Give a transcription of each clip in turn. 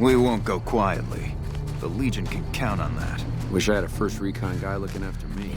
We won't go quietly. The Legion can count on that. Wish I had a first recon guy looking after me.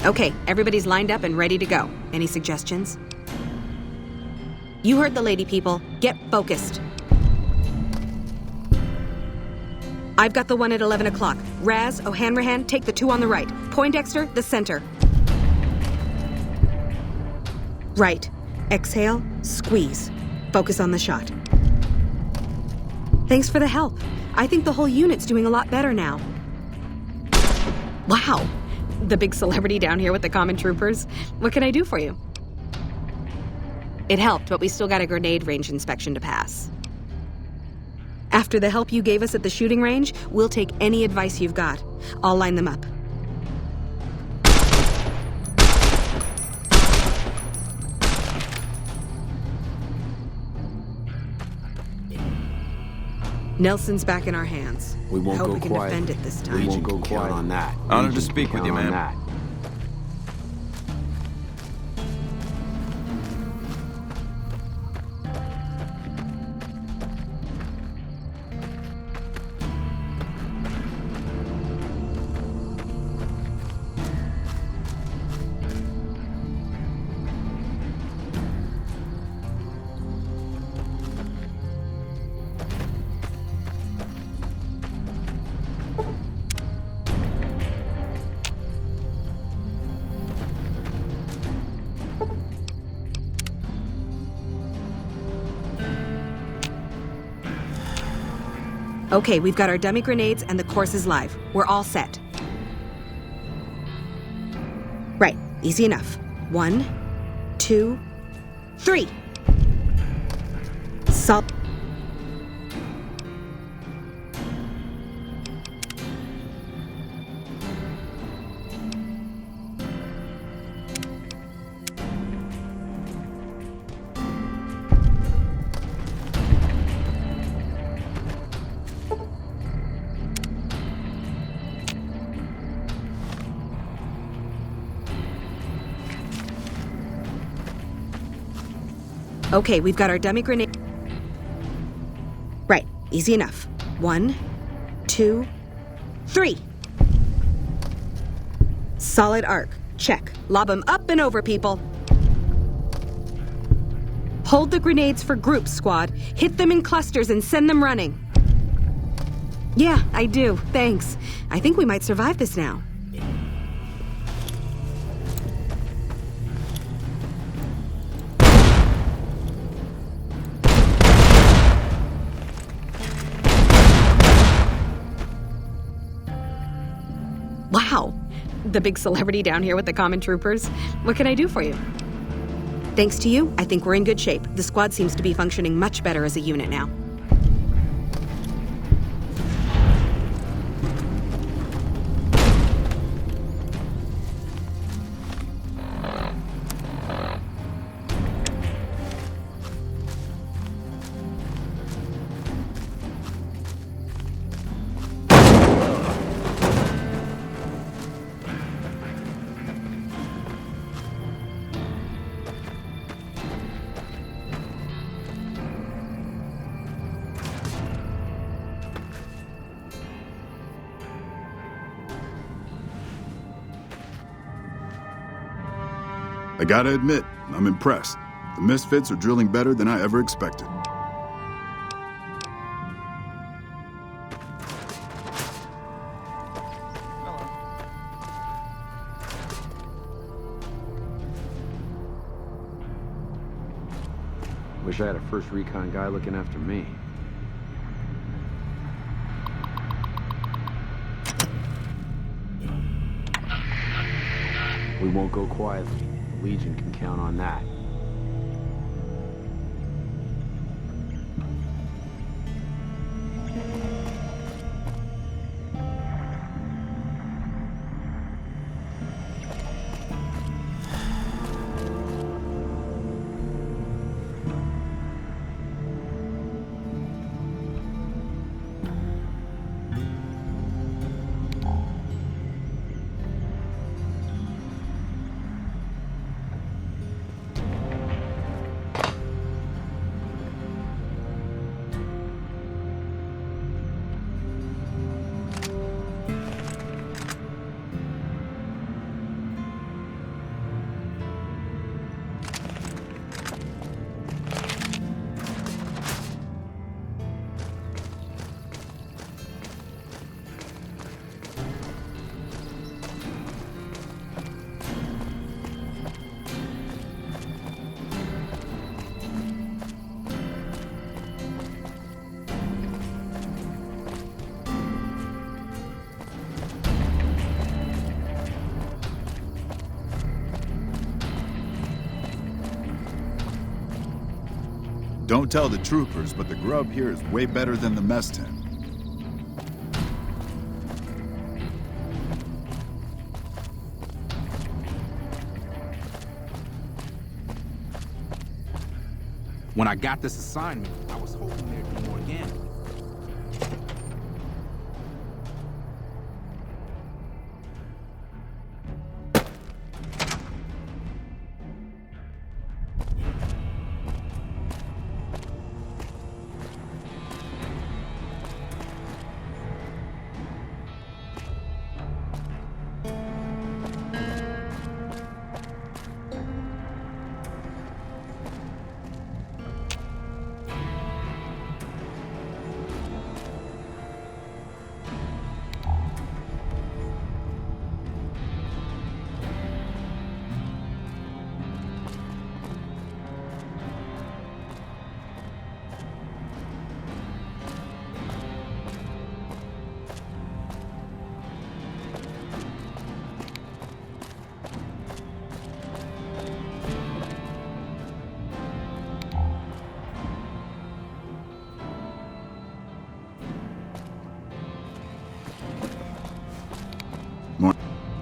Okay, everybody's lined up and ready to go. Any suggestions? You heard the lady, people. Get focused. I've got the one at 11 o'clock. Raz, O'Hanrahan, take the two on the right. Poindexter, the center. Right. Exhale, squeeze. Focus on the shot. Thanks for the help. I think the whole unit's doing a lot better now. Wow. The big celebrity down here with the common troopers. What can I do for you? It helped, but we still got a grenade range inspection to pass. After the help you gave us at the shooting range, we'll take any advice you've got. I'll line them up. Nelson's back in our hands. We won't Hope go we can quiet. defend it this time. We won't go quiet on that. Honored to speak with you, Count on ma'am. that. Okay, we've got our dummy grenades and the course is live. We're all set. Right, easy enough. 1, 2, 3. Sol- Okay, we've got our dummy grenade. Right, easy enough. 1, 2, 3. Solid arc. Check. Lob them up and over, people. Hold the grenades for groups, squad. Hit them in clusters and send them running. Yeah, I do. Thanks. I think we might survive this now. Wow. The big celebrity down here with the common troopers. What can I do for you? Thanks to you, I think we're in good shape. The squad seems to be functioning much better as a unit now. I gotta admit, I'm impressed. The Misfits are drilling better than I ever expected. Wish I had a first recon guy looking after me. We won't go quietly. The Legion can count on that. Don't tell the troopers, but the grub here is way better than the mess tent. When I got this assignment, I was hoping there'd be more gambling.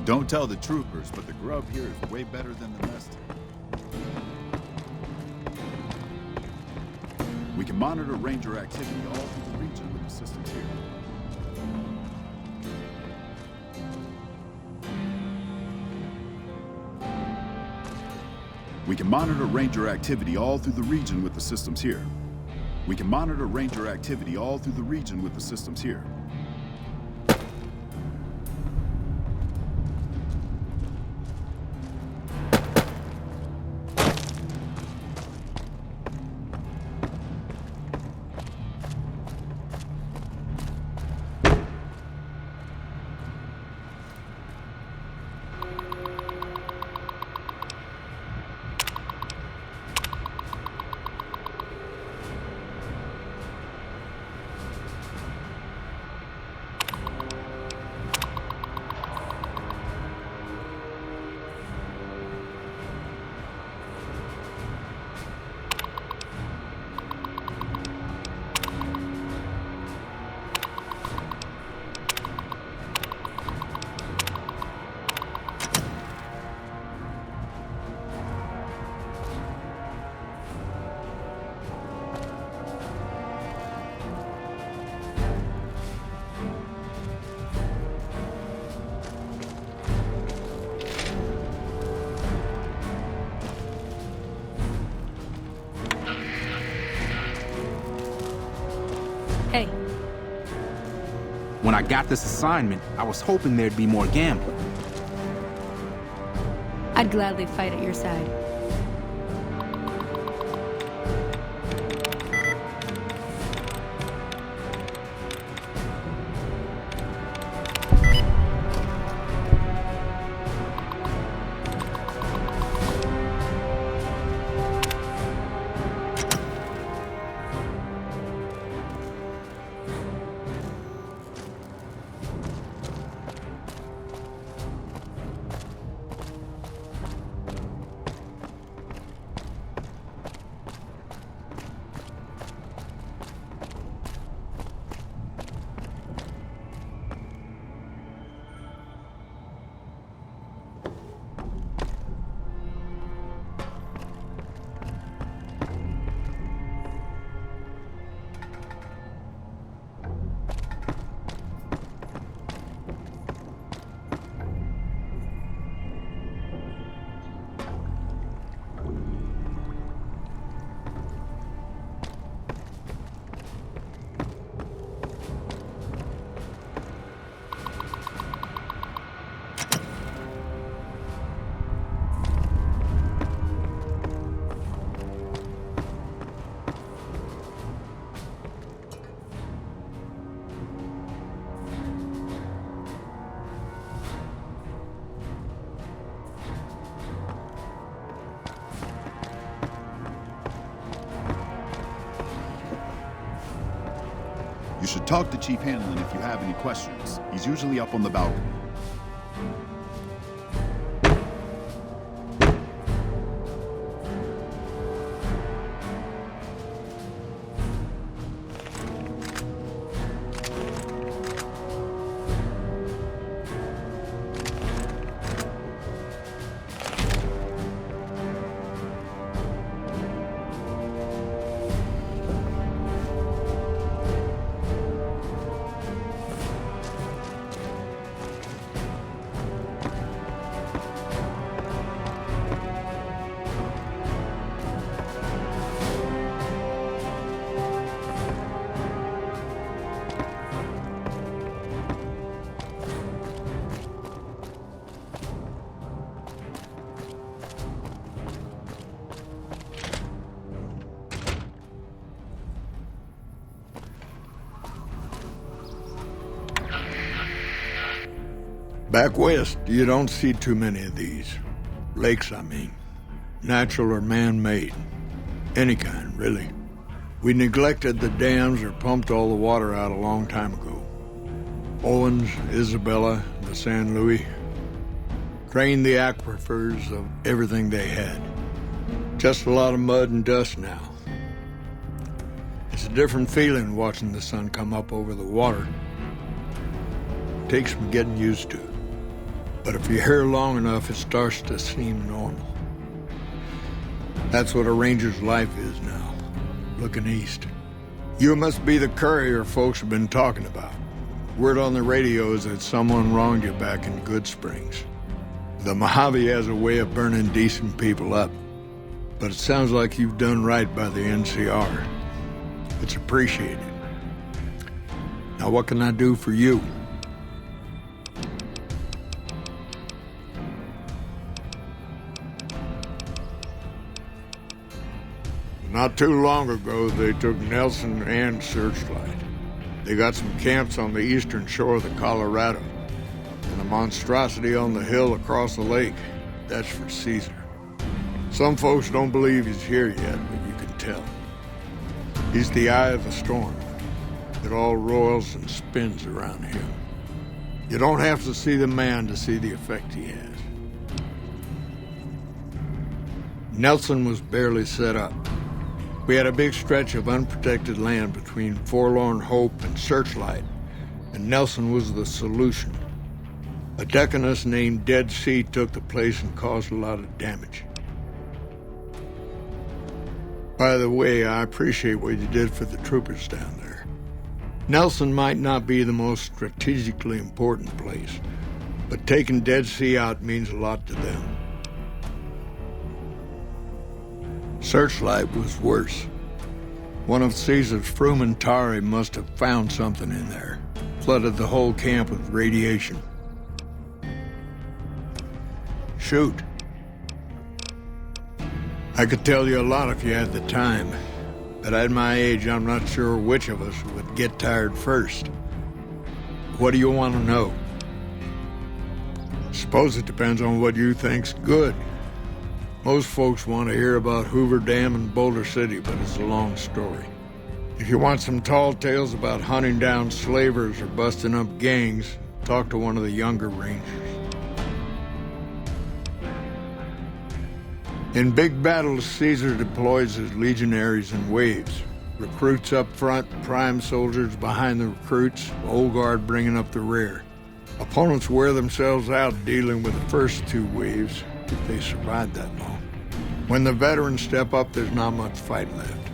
Don't tell the troopers, but the grub here is way better than the mess tent. We can monitor Ranger activity all through the region with the systems here. We can monitor Ranger activity all through the region with the systems here. We can monitor Ranger activity all through the region with the systems here. Hey. When I got this assignment, I was hoping there'd be more gambling. I'd gladly fight at your side. should talk to Chief Hanlon if you have any questions. He's usually up on the balcony. Back west, you don't see too many of these. Lakes, I mean. Natural or man-made. Any kind, really. We neglected the dams or pumped all the water out a long time ago. Owens, Isabella, the San Luis. Drained the aquifers of everything they had. Just a lot of mud and dust now. It's a different feeling watching the sun come up over the water. Takes some getting used to. But if you're here long enough, it starts to seem normal. That's what a ranger's life is now, looking east. You must be the courier folks have been talking about. Word on the radio is that someone wronged you back in Good Springs. The Mojave has a way of burning decent people up, but it sounds like you've done right by the NCR. It's appreciated. Now what can I do for you? Not too long ago, they took Nelson and Searchlight. They got some camps on the eastern shore of the Colorado, and a monstrosity on the hill across the lake. That's for Caesar. Some folks don't believe he's here yet, but you can tell. He's the eye of the storm. It all roils and spins around him. You don't have to see the man to see the effect he has. Nelson was barely set up. We had a big stretch of unprotected land between Forlorn Hope and Searchlight, and Nelson was the solution. A deaconess named Dead Sea took the place and caused a lot of damage. By the way, I appreciate what you did for the troopers down there. Nelson might not be the most strategically important place, but taking Dead Sea out means a lot to them. Searchlight was worse. One of Caesar's Frumentari must have found something in there. Flooded the whole camp with radiation. Shoot. I could tell you a lot if you had the time, but at my age, I'm not sure which of us would get tired first. What do you want to know? Suppose it depends on what you think's good. Most folks want to hear about Hoover Dam and Boulder City, but it's a long story. If you want some tall tales about hunting down slavers or busting up gangs, talk to one of the younger rangers. In big battles, Caesar deploys his legionaries in waves. Recruits up front, prime soldiers behind the recruits, old guard bringing up the rear. Opponents wear themselves out dealing with the first two waves, if they survived that long. When the veterans step up, there's not much fight left.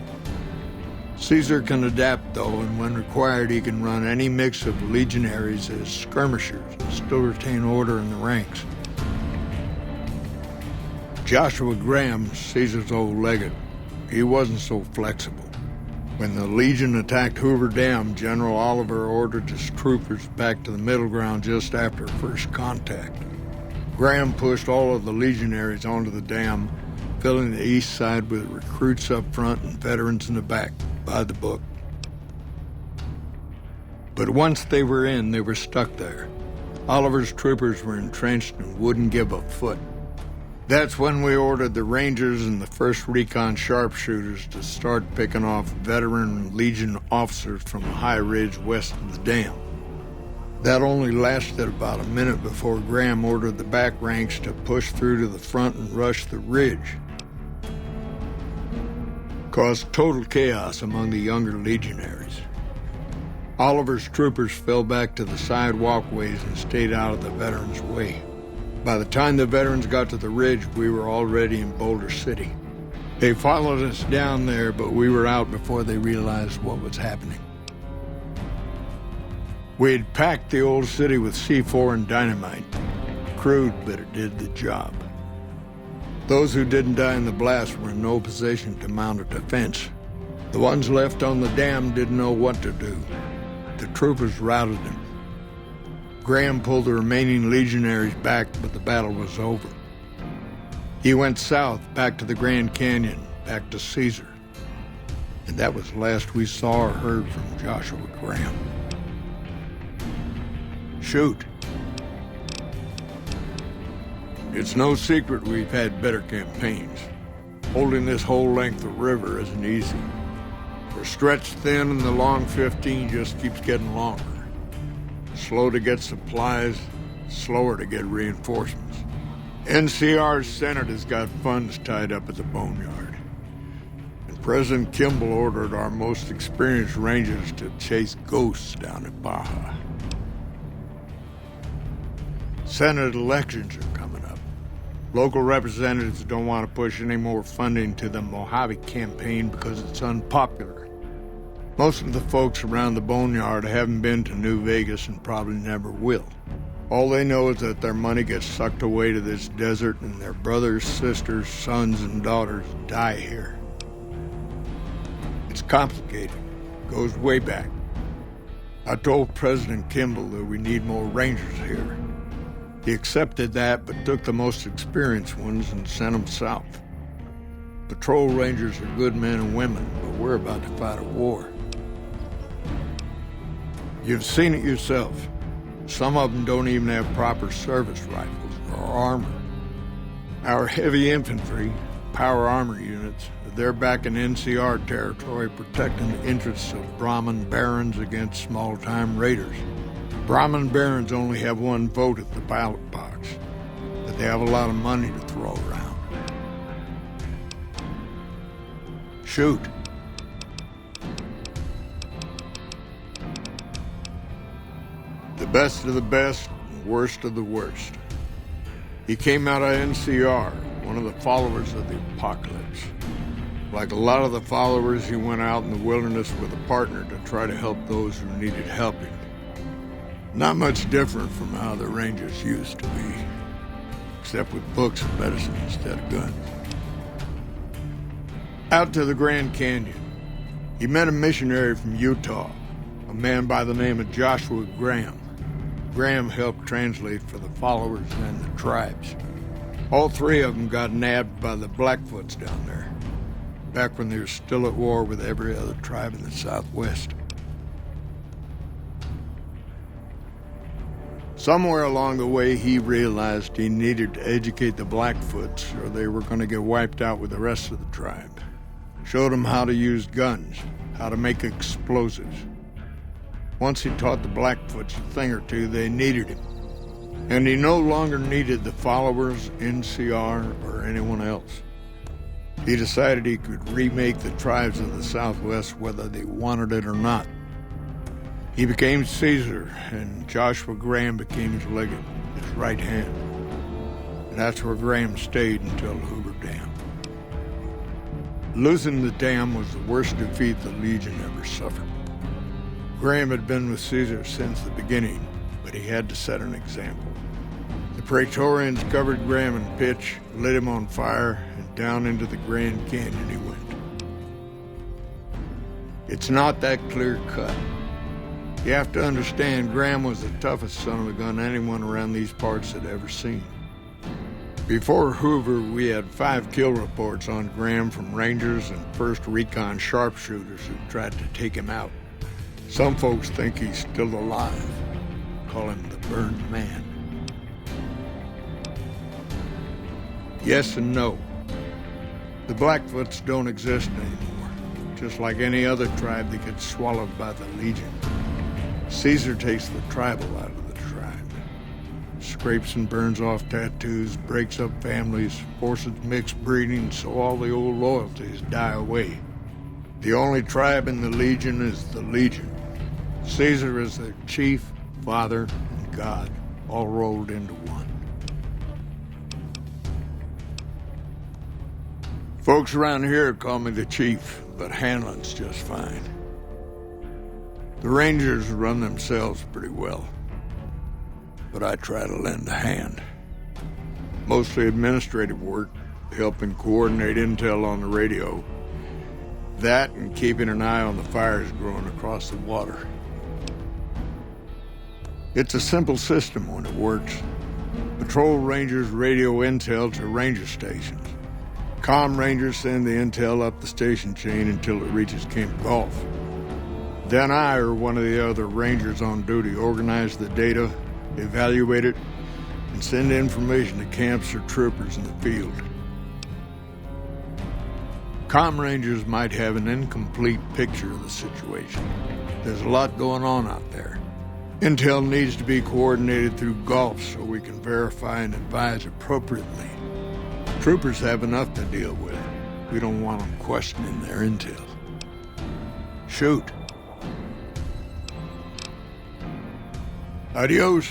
Caesar can adapt, though, and when required, he can run any mix of legionaries as skirmishers and still retain order in the ranks. Joshua Graham, Caesar's old legate, he wasn't so flexible. When the Legion attacked Hoover Dam, General Oliver ordered his troopers back to the middle ground just after first contact. Graham pushed all of the legionaries onto the dam, filling the east side with recruits up front and veterans in the back, by the book. But once they were in, they were stuck there. Oliver's troopers were entrenched and wouldn't give a foot. That's when we ordered the Rangers and the 1st Recon sharpshooters to start picking off veteran Legion officers from the high ridge west of the dam. That only lasted about a minute before Graham ordered the back ranks to push through to the front and rush the ridge. Caused total chaos among the younger legionaries. Oliver's troopers fell back to the side walkways and stayed out of the veterans' way. By the time the veterans got to the ridge, we were already in Boulder City. They followed us down there, but we were out before they realized what was happening. We had packed the old city with C4 and dynamite. Crude, but it did the job. Those who didn't die in the blast were in no position to mount a defense. The ones left on the dam didn't know what to do. The troopers routed them. Graham pulled the remaining legionaries back, but the battle was over. He went south, back to the Grand Canyon, back to Caesar. And that was the last we saw or heard from Joshua Graham. Shoot. It's no secret we've had better campaigns. Holding this whole length of river isn't easy. We're stretched thin and the long 15 just keeps getting longer. Slow to get supplies, slower to get reinforcements. NCR's Senate has got funds tied up at the boneyard. And President Kimball ordered our most experienced rangers to chase ghosts down at Baja. Senate elections are coming up. Local representatives don't want to push any more funding to the Mojave campaign because it's unpopular. Most of the folks around the boneyard haven't been to New Vegas and probably never will. All they know is that their money gets sucked away to this desert and their brothers, sisters, sons, and daughters die here. It's complicated. Goes way back. I told President Kimball that we need more rangers here. He accepted that, but took the most experienced ones and sent them south. Patrol rangers are good men and women, but we're about to fight a war. You've seen it yourself. Some of them don't even have proper service rifles or armor. Our heavy infantry, power armor units, they're back in NCR territory protecting the interests of Brahmin barons against small-time raiders. Brahmin barons only have one vote at the ballot box, but they have a lot of money to throw around. Shoot. The best of the best, and worst of the worst. He came out of NCR, one of the followers of the apocalypse. Like a lot of the followers, he went out in the wilderness with a partner to try to help those who needed helping. Not much different from how the Rangers used to be, except with books and medicine instead of guns. Out to the Grand Canyon, he met a missionary from Utah, a man by the name of Joshua Graham. Graham helped translate for the followers and the tribes. All three of them got nabbed by the Blackfoots down there, back when they were still at war with every other tribe in the Southwest. Somewhere along the way, he realized he needed to educate the Blackfoots or they were going to get wiped out with the rest of the tribe. Showed them how to use guns, how to make explosives. Once he taught the Blackfoots a thing or two, they needed him. And he no longer needed the followers, NCR, or anyone else. He decided he could remake the tribes of the Southwest whether they wanted it or not. He became Caesar, and Joshua Graham became his legate, his right hand. And that's where Graham stayed until the Hoover Dam. Losing the dam was the worst defeat the Legion ever suffered. Graham had been with Caesar since the beginning, but he had to set an example. The Praetorians covered Graham in pitch, lit him on fire, and down into the Grand Canyon he went. It's not that clear cut. You have to understand, Graham was the toughest son of a gun anyone around these parts had ever seen. Before Hoover, we had 5 kill reports on Graham from Rangers and 1st Recon sharpshooters who tried to take him out. Some folks think he's still alive. Call him the Burned Man. Yes and no. The Blackfoots don't exist anymore, just like any other tribe that gets swallowed by the Legion. Caesar takes the tribal out of the tribe. Scrapes and burns off tattoos, breaks up families, forces mixed breeding so all the old loyalties die away. The only tribe in the Legion is the Legion. Caesar is their chief, father, and god, all rolled into one. Folks around here call me the chief, but handling's just fine. The Rangers run themselves pretty well, but I try to lend a hand. Mostly administrative work, helping coordinate intel on the radio. That and keeping an eye on the fires growing across the water. It's a simple system when it works. Patrol Rangers radio intel to ranger stations. Comm Rangers send the intel up the station chain until it reaches Camp Golf. Then I or one of the other Rangers on duty organize the data, evaluate it, and send information to camps or troopers in the field. Comm Rangers might have an incomplete picture of the situation. There's a lot going on out there. Intel needs to be coordinated through Golf so we can verify and advise appropriately. Troopers have enough to deal with. We don't want them questioning their intel. Shoot. Adios.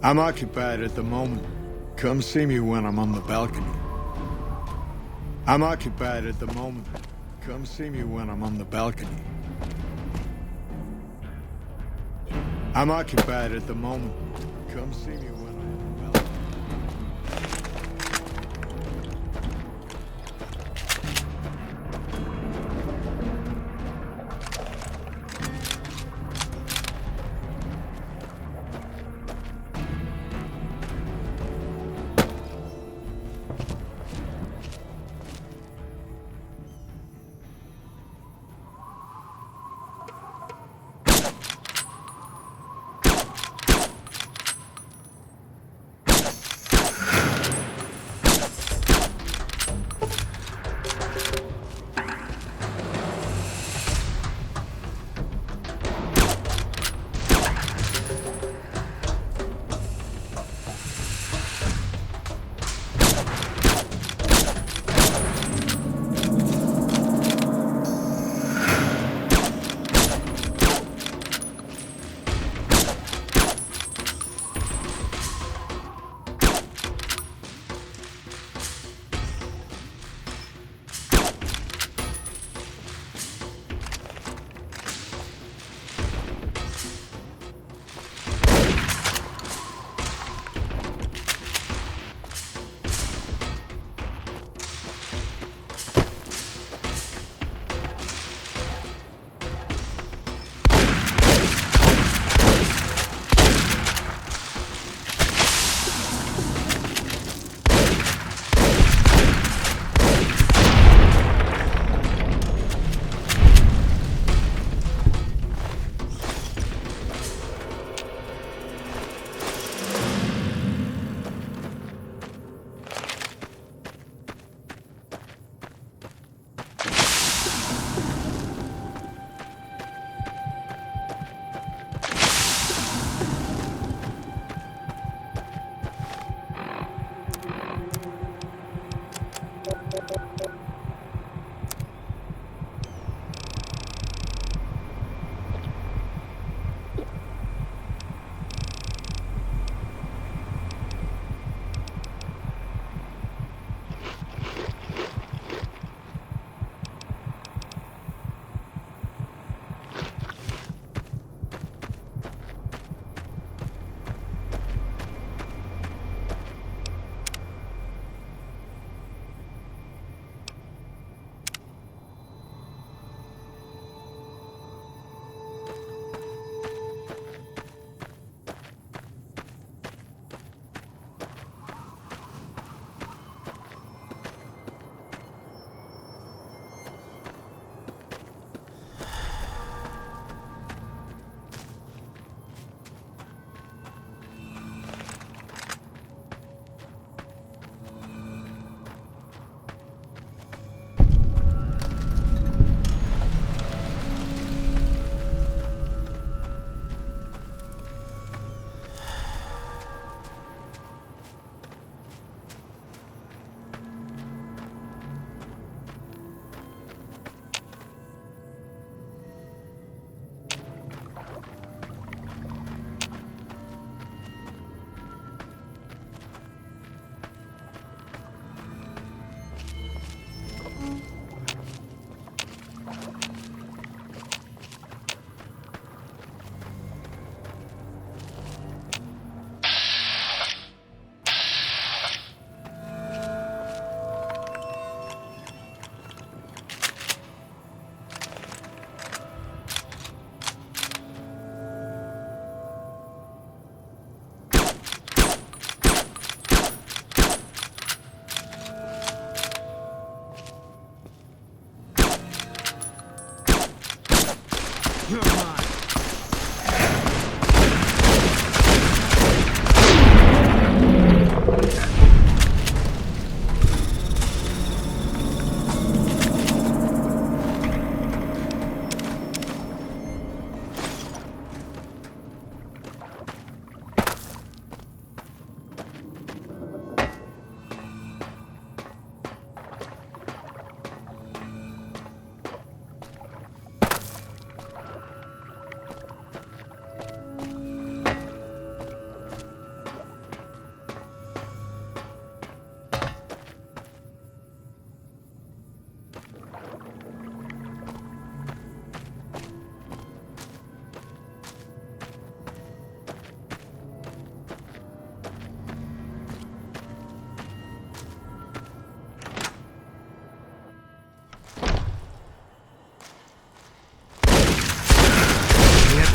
I'm occupied at the moment. Come see me when I'm on the balcony. I'm occupied at the moment. Come see me when I'm on the balcony. I'm occupied at the moment. Come see me when I'm on the balcony.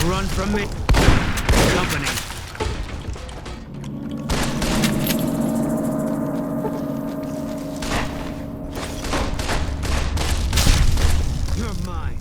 Run from me. Company. You're mine.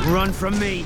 Run from me.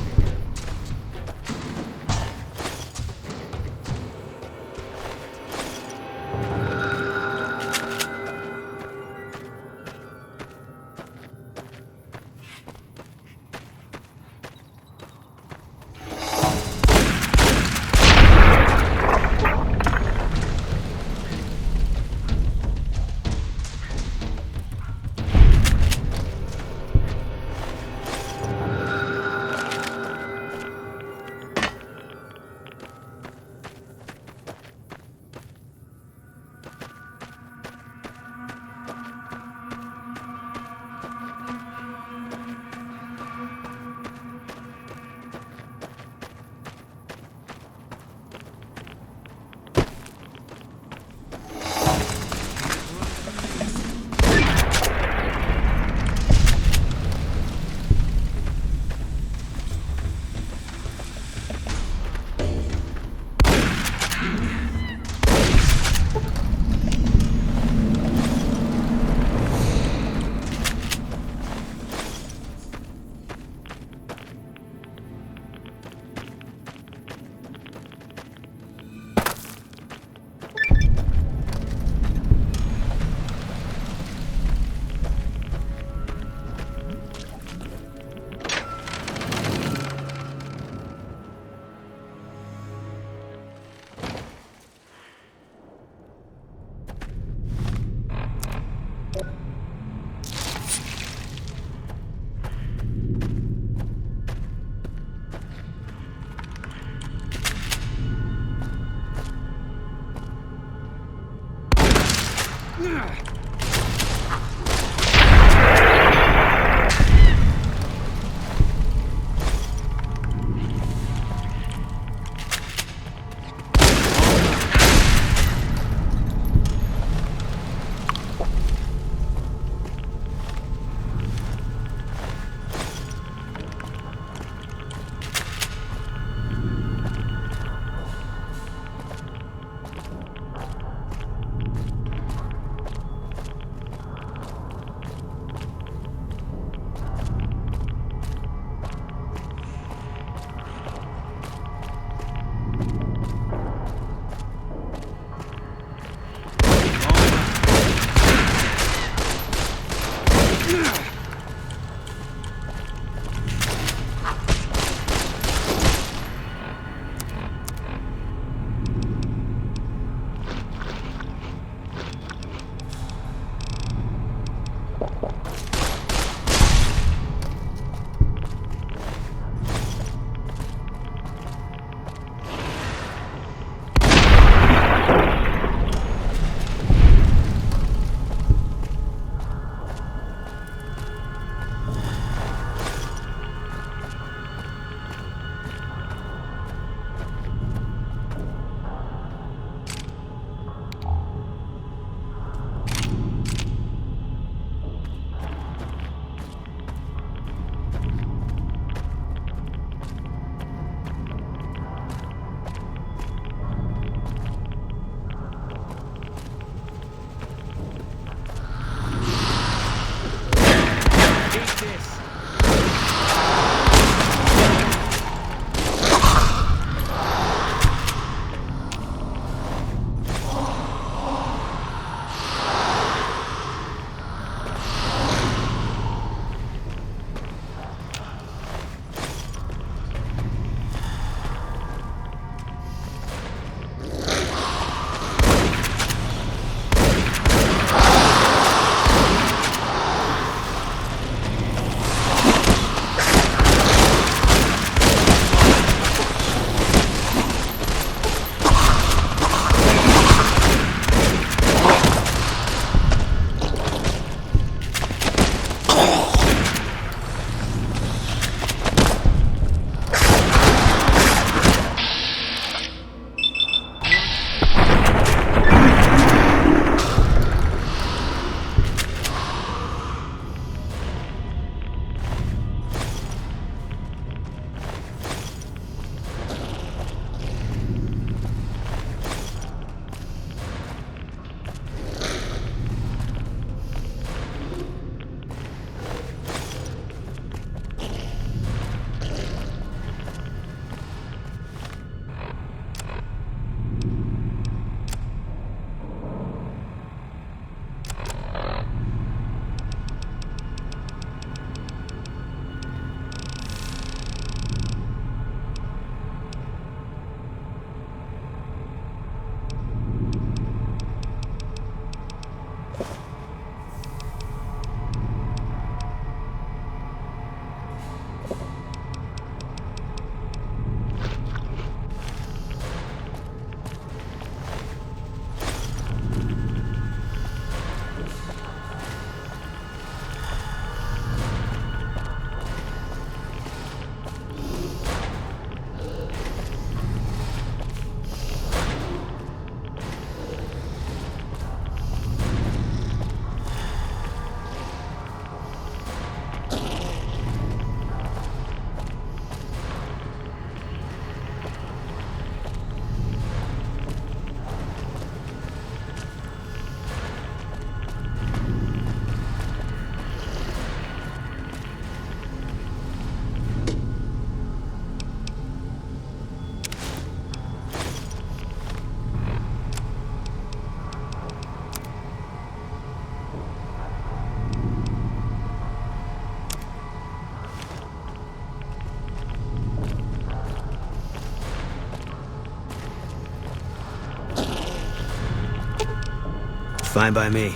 Fine by me.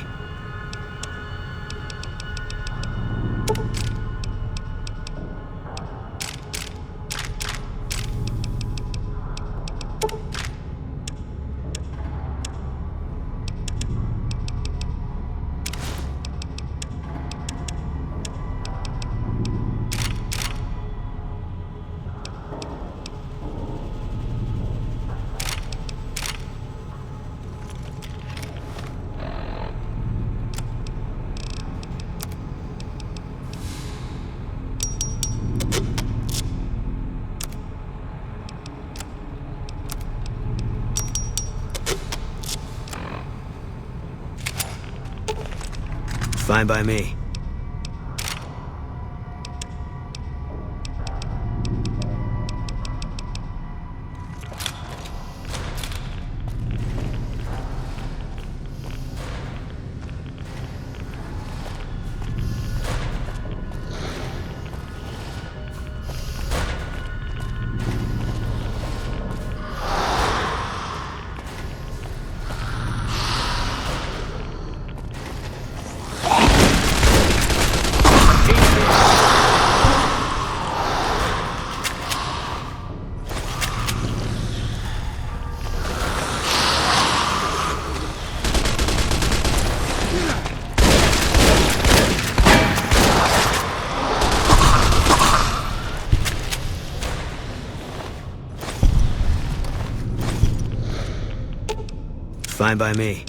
Fine by me. Fine by me.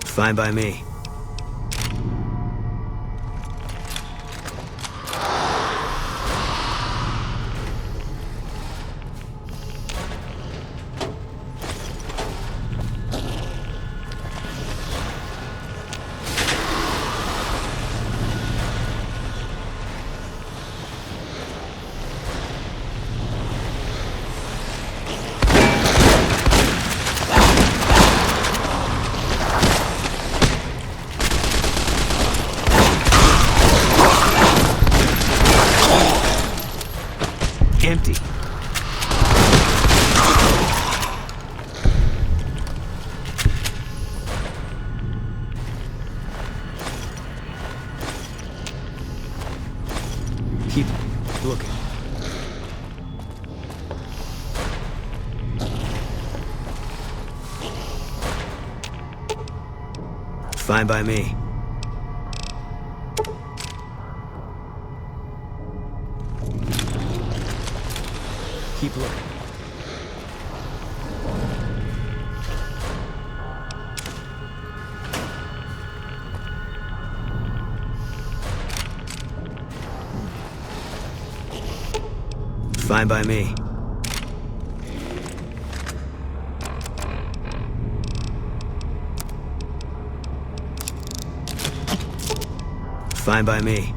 Fine by me. Empty. Keep looking. Fine by me. Keep looking. Fine by me. Fine by me.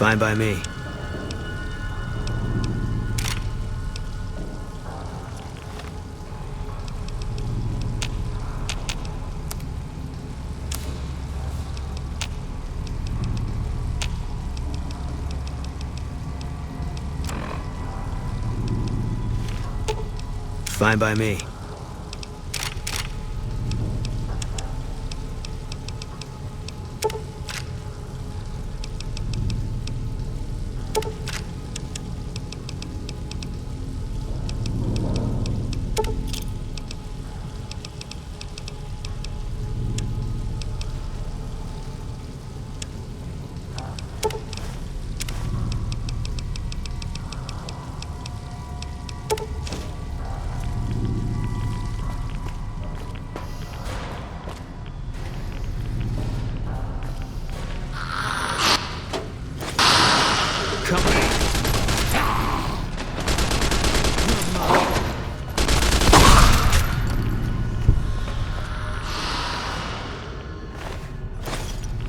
Fine by me. Fine by me.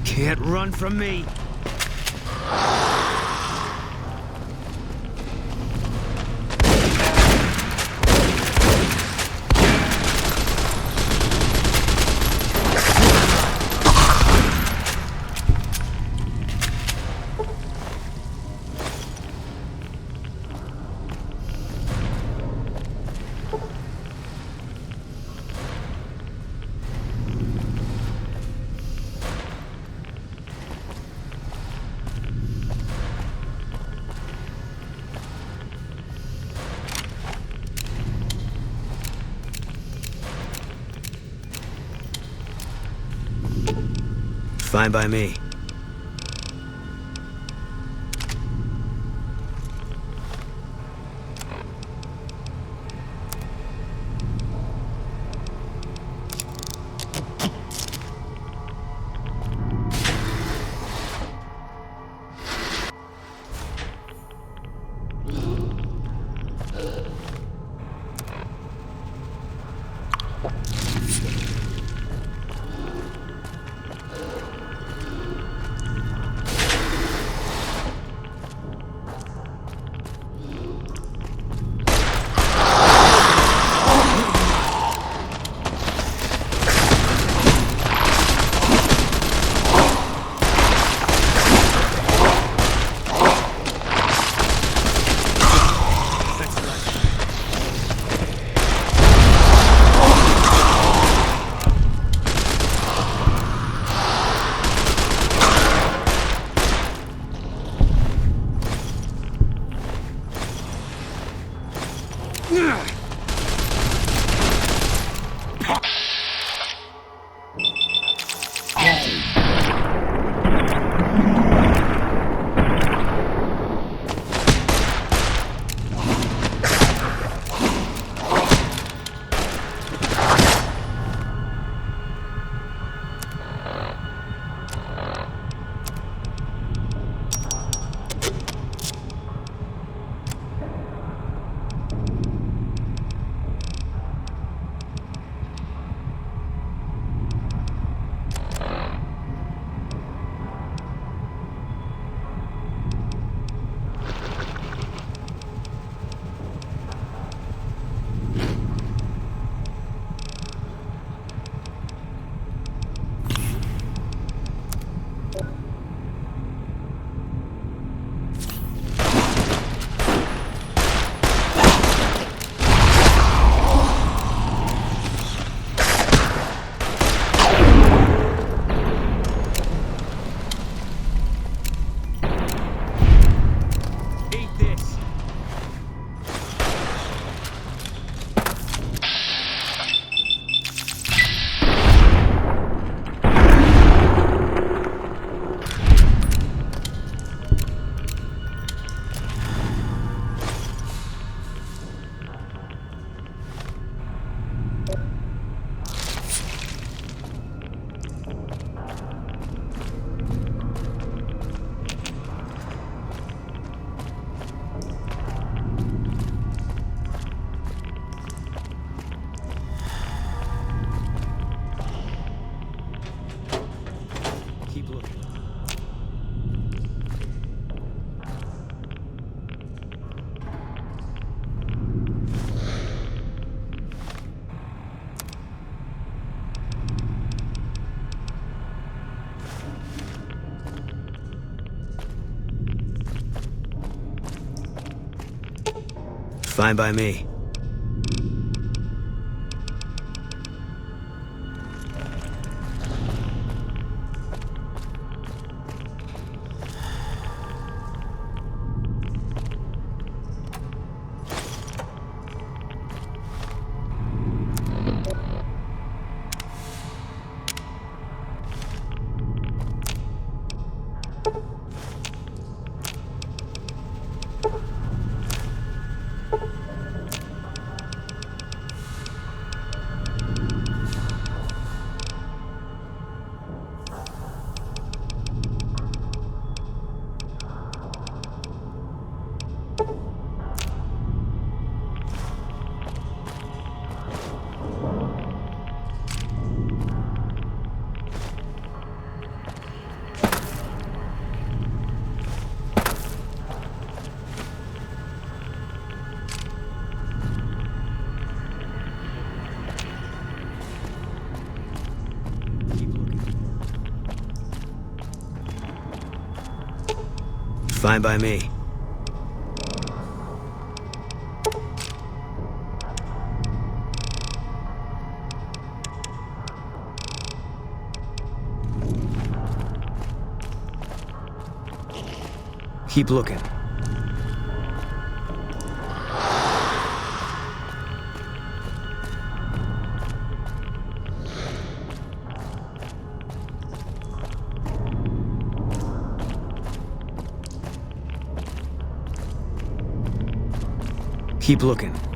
Can't run from me. Fine by me. Fine by me. Fine by me. Keep looking. Keep looking.